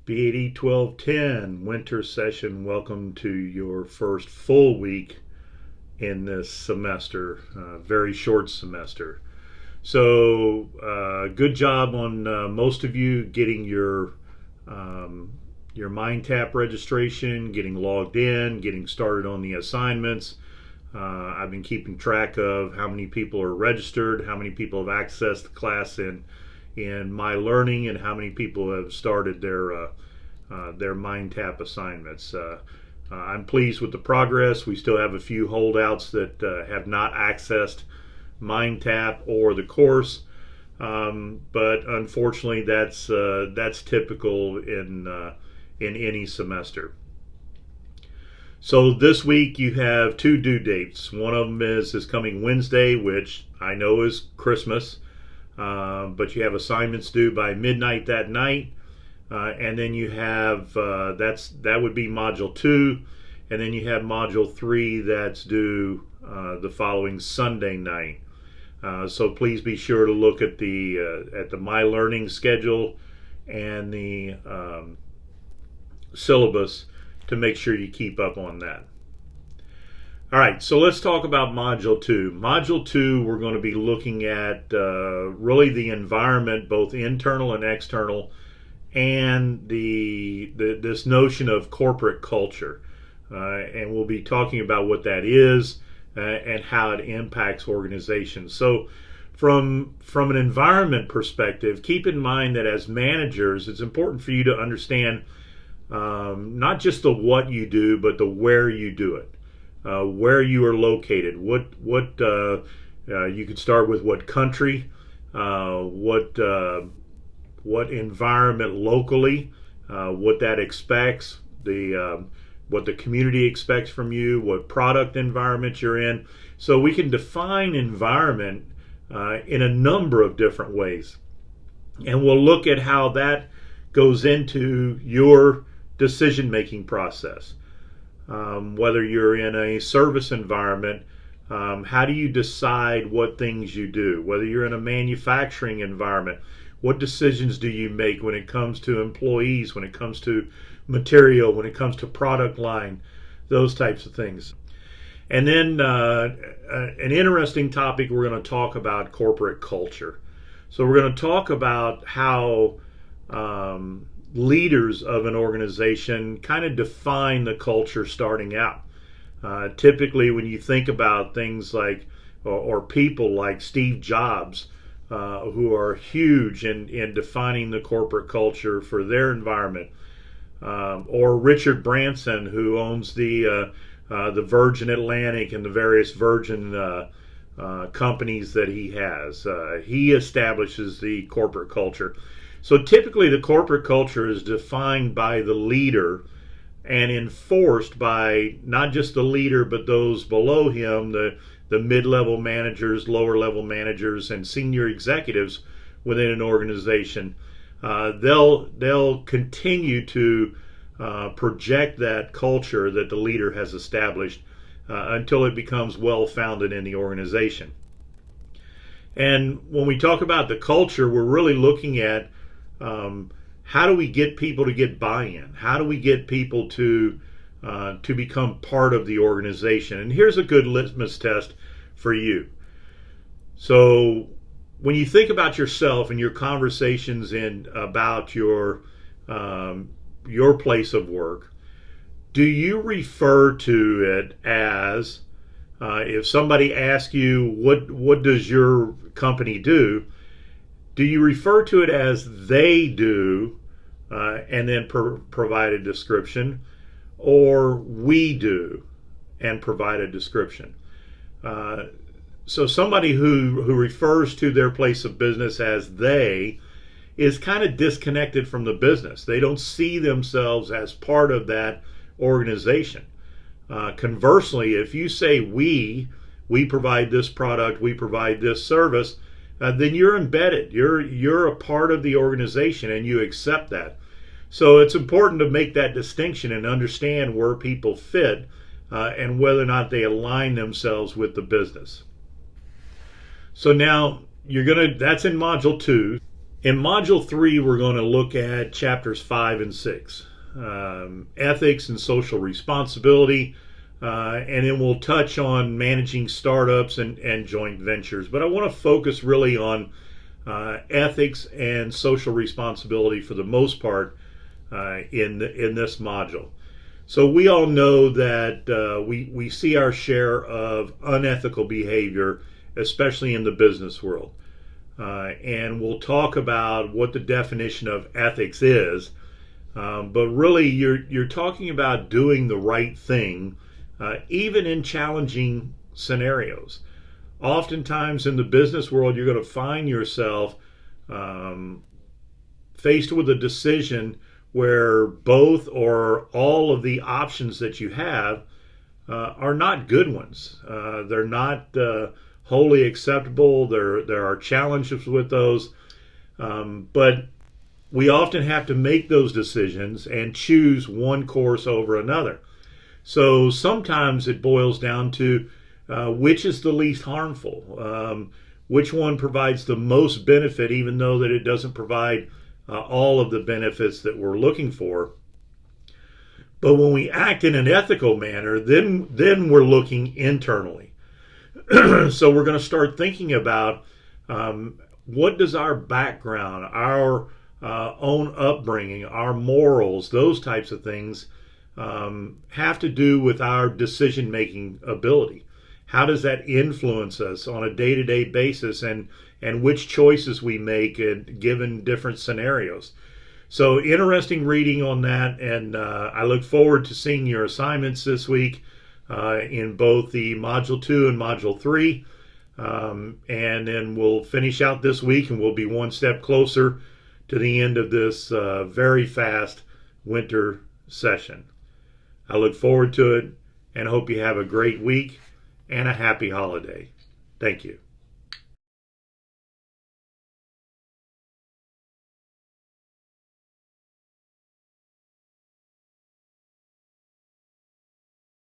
B80 1210 winter session. Welcome to your first full week in this semester, very short semester. So, good job on most of you getting your MindTap registration, getting logged in, getting started on the assignments. I've been keeping track of how many people are registered, how many people have accessed the class in My Learning, and how many people have started their MindTap assignments. I'm pleased with the progress. We still have a few holdouts that have not accessed MindTap or the course, but unfortunately, that's typical in any semester. So this week you have two due dates. One of them is coming Wednesday, which I know is Christmas, but you have assignments due by midnight that night. And then you have that would be module 2, and then you have module 3 that's due the following Sunday night. So please be sure to look at the My Learning schedule and the syllabus to make sure you keep up on that. All right, so let's talk about Module 2. Module 2, we're going to be looking at really the environment, both internal and external, and this notion of corporate culture. And we'll be talking about what that is and how it impacts organizations. So from an environment perspective, keep in mind that as managers, it's important for you to understand not just the what you do, but the where you do it, where you are located. What you could start with what country, what environment locally, what that expects, what the community expects from you, what product environment you're in. So we can define environment in a number of different ways, and we'll look at how that goes into your decision-making process. Whether you're in a service environment, how do you decide what things you do? Whether you're in a manufacturing environment, what decisions do you make when it comes to employees, when it comes to material, when it comes to product line, those types of things. And then an interesting topic, we're going to talk about corporate culture. So we're going to talk about how leaders of an organization kind of define the culture starting out. Typically, when you think about things like, or people like Steve Jobs, who are huge in defining the corporate culture for their environment, or Richard Branson, who owns the Virgin Atlantic and the various Virgin companies that he has. He establishes the corporate culture. So typically the corporate culture is defined by the leader and enforced by not just the leader, but those below him, the mid-level managers, lower-level managers, and senior executives within an organization. They'll continue to project that culture that the leader has established until it becomes well-founded in the organization. And when we talk about the culture, we're really looking at how do we get people to get buy-in? How do we get people to become part of the organization? And here's a good litmus test for you. So when you think about yourself and your conversations about your place of work, do you refer to it as, if somebody asks you what does your company do you refer to it as they do and then provide a description, or we do and provide a description? So somebody who refers to their place of business as they is kind of disconnected from the business. They don't see themselves as part of that organization. Conversely, if you say we provide this product, we provide this service, then you're embedded. You're a part of the organization and you accept that. So it's important to make that distinction and understand where people fit and whether or not they align themselves with the business. So now that's in module 2. In Module 3, we're going to look at chapters 5 and 6, ethics and social responsibility, and then we'll touch on managing startups and joint ventures. But I want to focus really on ethics and social responsibility for the most part in this module. So we all know that we see our share of unethical behavior, especially in the business world. And we'll talk about what the definition of ethics is. But really, you're talking about doing the right thing, even in challenging scenarios. Oftentimes in the business world, you're going to find yourself faced with a decision where both or all of the options that you have are not good ones. They're not wholly acceptable. There are challenges with those, but we often have to make those decisions and choose one course over another. So sometimes it boils down to which is the least harmful, which one provides the most benefit, even though that it doesn't provide all of the benefits that we're looking for. But when we act in an ethical manner, then we're looking internally. So we're going to start thinking about what does our background, our own upbringing, our morals, those types of things have to do with our decision-making ability. How does that influence us on a day-to-day basis, and which choices we make given different scenarios? So interesting reading on that, and I look forward to seeing your assignments this week in both the Module 2 and Module 3. And then we'll finish out this week, and we'll be one step closer to the end of this very fast winter session. I look forward to it and hope you have a great week and a happy holiday. Thank you.